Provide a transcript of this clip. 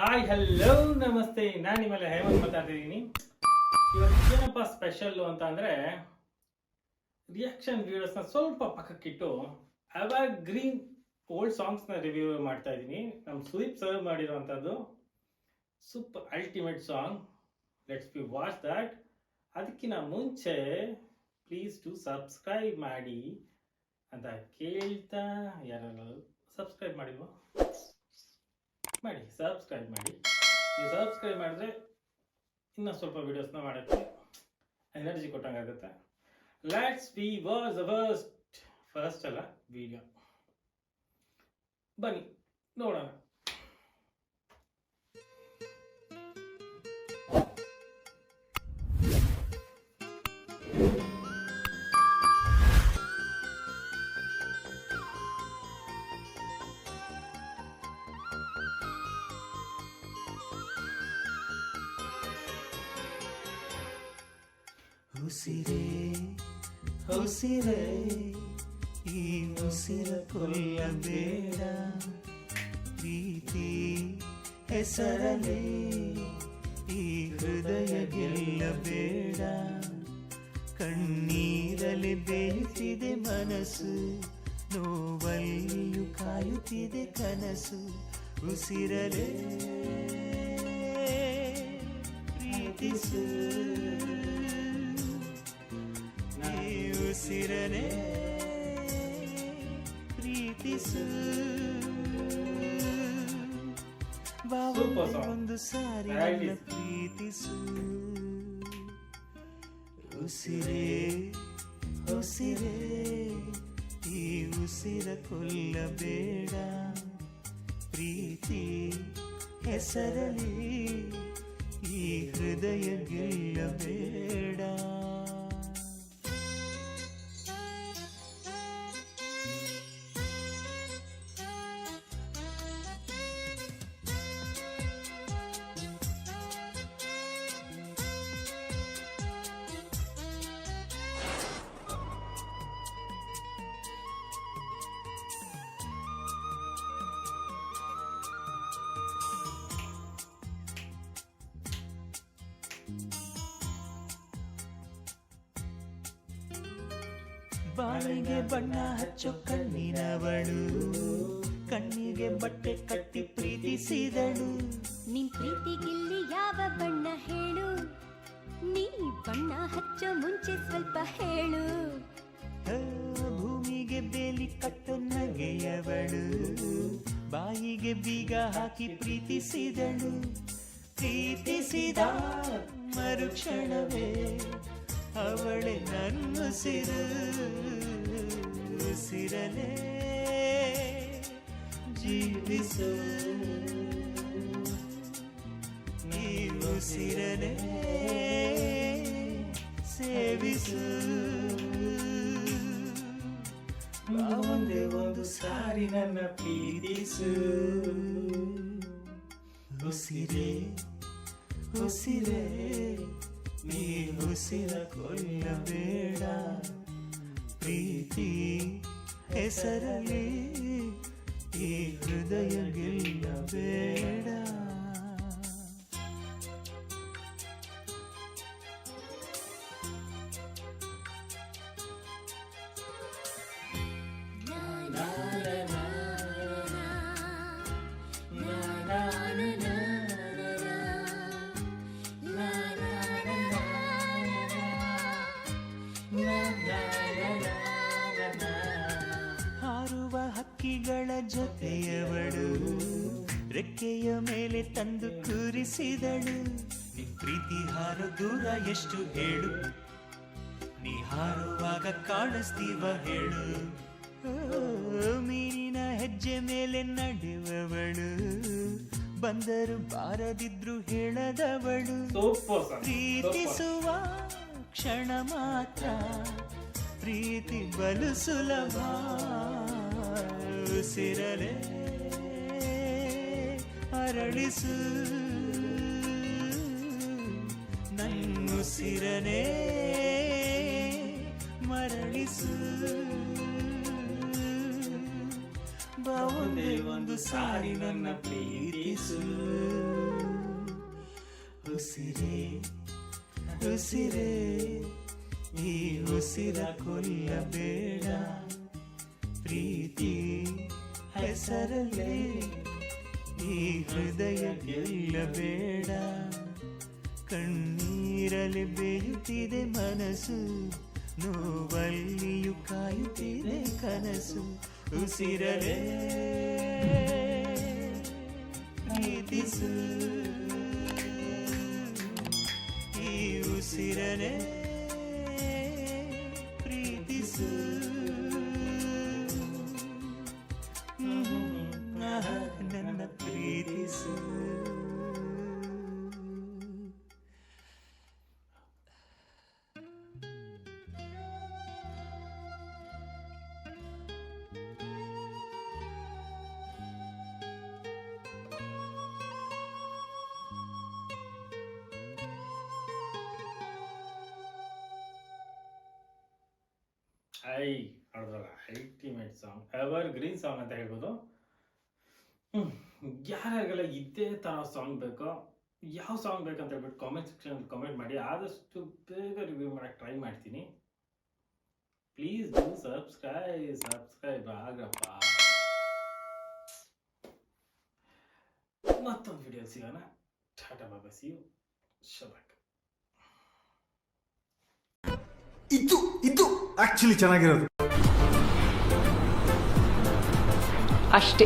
Hi hello ನಮಸ್ತೆ, ನಾನು ನಿಮ್ಮಲ್ಲಿ ಹೇಮಂತ್ ಮಾತಾಡ್ತಿದ್ದೀನಿ. ಇವತ್ತು ಏನಪ್ಪ ಸ್ಪೆಷಲ್ಲು ಅಂತ ಅಂದರೆ, ರಿಯಾಕ್ಷನ್ ವಿಡಿಯೋಸ್ನ ಸ್ವಲ್ಪ ಪಕ್ಕಕ್ಕಿಟ್ಟು ಎವರ್ ಗ್ರೀನ್ ಓಲ್ಡ್ ಸಾಂಗ್ಸ್ನ ರಿವ್ಯೂ ಮಾಡ್ತಾ ಇದ್ದೀನಿ. ನಮ್ಮ ಸುದೀಪ್ ಸರ್ವ್ ಮಾಡಿರೋವಂಥದ್ದು super ultimate song. Let's be watch that. ಅದಕ್ಕಿಂತ ಮುಂಚೆ ಪ್ಲೀಸ್ ಟು ಸಬ್ಸ್ಕ್ರೈಬ್ ಮಾಡಿ ಅಂತ ಕೇಳ್ತಾ, ಯಾರೆಲ್ಲ ಸಬ್ಸ್ಕ್ರೈಬ್ ಮಾಡಿಲ್ವಾ ಮಾಡಿ, ಸಬ್ಸ್ಕ್ರೈಬ್ ಮಾಡಿ. ನೀವು ಸಬ್ಸ್ಕ್ರೈಬ್ ಮಾಡಿದ್ರೆ ಇನ್ನೂ ಸ್ವಲ್ಪ ವೀಡಿಯೋಸ್ನ ಮಾಡೋಕ್ಕೆ ಎನರ್ಜಿ ಕೊಟ್ಟಂಗಾಗುತ್ತೆ. ಲೆಟ್ಸ್ ವಿ ವಾಸ್ ಫಸ್ಟ್ ಅಲ್ಲ ವಿಡಿಯೋ, ಬನ್ನಿ ನೋಡೋಣ. ಉಸಿರೇ ಉಸಿರೇ ಈ ಉಸಿರ ಕೊಲ್ಲಬೇಡ, ಪ್ರೀತಿ ಹೆಸರಲೇ ಈ ಹೃದಯ ಗೆಲ್ಲಬೇಡ. ಕಣ್ಣೀರಲಿ ಬೇಯುತ್ತಿದೆ ಮನಸ್ಸು, ನೋವಲ್ಲಿಯೂ ಕಾಯುತ್ತಿದೆ ಕನಸು. ಉಸಿರಲೇ ಪ್ರೀತಿಸು, ಉಸಿರನೇ ಪ್ರೀತಿಸು. ಒಂದು ಸಾರಿ ನನ್ನ ಪ್ರೀತಿಸು. ಉಸಿರೇ ಉಸಿರೇ ಈ ಉಸಿರ ಕೊಲ್ಲಬೇಡ, ಪ್ರೀತಿ ಹೆಸರಲಿ ಈ ಹೃದಯ ಗೆಲ್ಲಬೇಡ. ಬಾಳಿಗೆ ಬಣ್ಣ ಹಚ್ಚೋ ಕಣ್ಣಿನವಳು, ಕಣ್ಣಿಗೆ ಬಟ್ಟೆ ಕಟ್ಟಿ ಪ್ರೀತಿಸಿದಳು. ನಿನ್ ಪ್ರೀತಿಗಿಲ್ಲಿ ಯಾವ ಬಣ್ಣ ಹೇಳು, ನೀ ಬಣ್ಣ ಹಚ್ಚೋ ಮುಂಚೆ ಸ್ವಲ್ಪ ಹೇಳು. ಭೂಮಿಗೆ ಬೇಲಿ ಕಟ್ಟೋ ನಗೆಯವಳು, ಬಾಯಿಗೆ ಬೀಗ ಹಾಕಿ ಪ್ರೀತಿಸಿದಳು. ಪ್ರೀತಿಸಿದ ಮರುಕ್ಷಣವೇ ಅವಳೆ ನನ್ನುಸಿರು. ಉಸಿರಲೇ ಜೀವಿಸು, ನೀ ಉಸಿರಲೇ ಸೇವಿಸು. ಒಂದೇ ಒಂದು ಸಾರಿ ನನ್ನ ಪ್ರೀತಿಸು. ಉಸಿರೇ ಉಸಿರೇ ನೀ ಉಸಿರ ಕೊಲ್ಲಬೇಡ, ಪ್ರೀತಿ ಹೆಸರಲಿ ಈ ಹೃದಯ ಗೆಲ್ಲಬೇಡ. ಹಾರುವ ಹಕ್ಕಿಗಳ ಜೊತೆಯವಳು, ರೆಕ್ಕೆಯ ಮೇಲೆ ತಂದು ಕೂರಿಸಿದಳು. ನಿನ್ ಪ್ರೀತಿ ಹಾರೋ ದೂರ ಎಷ್ಟು ಹೇಳು, ನೀ ಹಾರುವಾಗ ಕಾಣಿಸ್ತೀವ ಹೇಳು. ಮೀನಿನ ಹೆಜ್ಜೆ ಮೇಲೆ ನಡೆಯುವವಳು, ಬಂದರು ಬಾರದಿದ್ರು ಹೇಳದವಳು. ಪ್ರೀತಿಸುವ ಕ್ಷಣ ಮಾತ್ರ, ಪ್ರೀತಿ ಬಲು ಸುಲಭ. ಉಸಿರಲೇ ಅರಳಿಸು, ನನ್ನುಸಿರನೇ ಮರಳಿಸು. ಬಾ ಒಂದೇ ಒಂದು ಸಾರಿ ನನ್ನ ಪ್ರೀತಿಸು. ಉಸಿರೇ ಉಸಿರೇ ಈ ಉಸಿರ ಕೊಲ್ಲಬೇಡ ಪ್ರೀತಿ ಹೆಸರಲ್ಲೇ ಈ ಹೃದಯ ಗೆಲ್ಲಬೇಡ ಕಣ್ಣೀರಲಿ ಬೇಯುತ್ತಿದೆ ಮನಸ್ಸು ನೋವಲ್ಲಿಯೂ ಕಾಯುತ್ತಿದೆ ಕನಸು ಉಸಿರಲೇ ಪ್ರೀತಿಸು ಈ ಉಸಿರಲೇ ಪ್ರೀತಿಸು ನನ್ನ ಪ್ರೀತಿಸು ultimate song evergreen song ಅಂತ ಹೇಳ್ಬೋದು. ಯಾರಿಗೆಲ್ಲ ಇದೇ ಥರ ಸಾಂಗ್ ಬೇಕೋ, ಯಾವ ಸಾಂಗ್ ಬೇಕಂತ ಹೇಳ್ಬಿಟ್ಟು ಕಾಮೆಂಟ್ ಸೆಕ್ಷನಲ್ಲಿ ಕಾಮೆಂಟ್ ಮಾಡಿ. ಆದಷ್ಟು ಬೇಗ ರಿವ್ಯೂ ಮಾಡೋಕ್ಕೆ ಟ್ರೈ ಮಾಡ್ತೀನಿ. ಪ್ಲೀಸ್ ಡೂ ಸಬ್ಸ್ಕ್ರೈಬ್ ಆಗಪ್ಪ. ಮತ್ತೊಂದು ವಿಡಿಯೋ ಸಿಗೋಣ. ಟಾಟಾ ಬಾಬಾ, ಸಿ ಯು. ಶಬಾಕ್. ಇದು ಆಕ್ಚುಲಿ ಚೆನ್ನಾಗಿರೋದು ಅಷ್ಟೇ.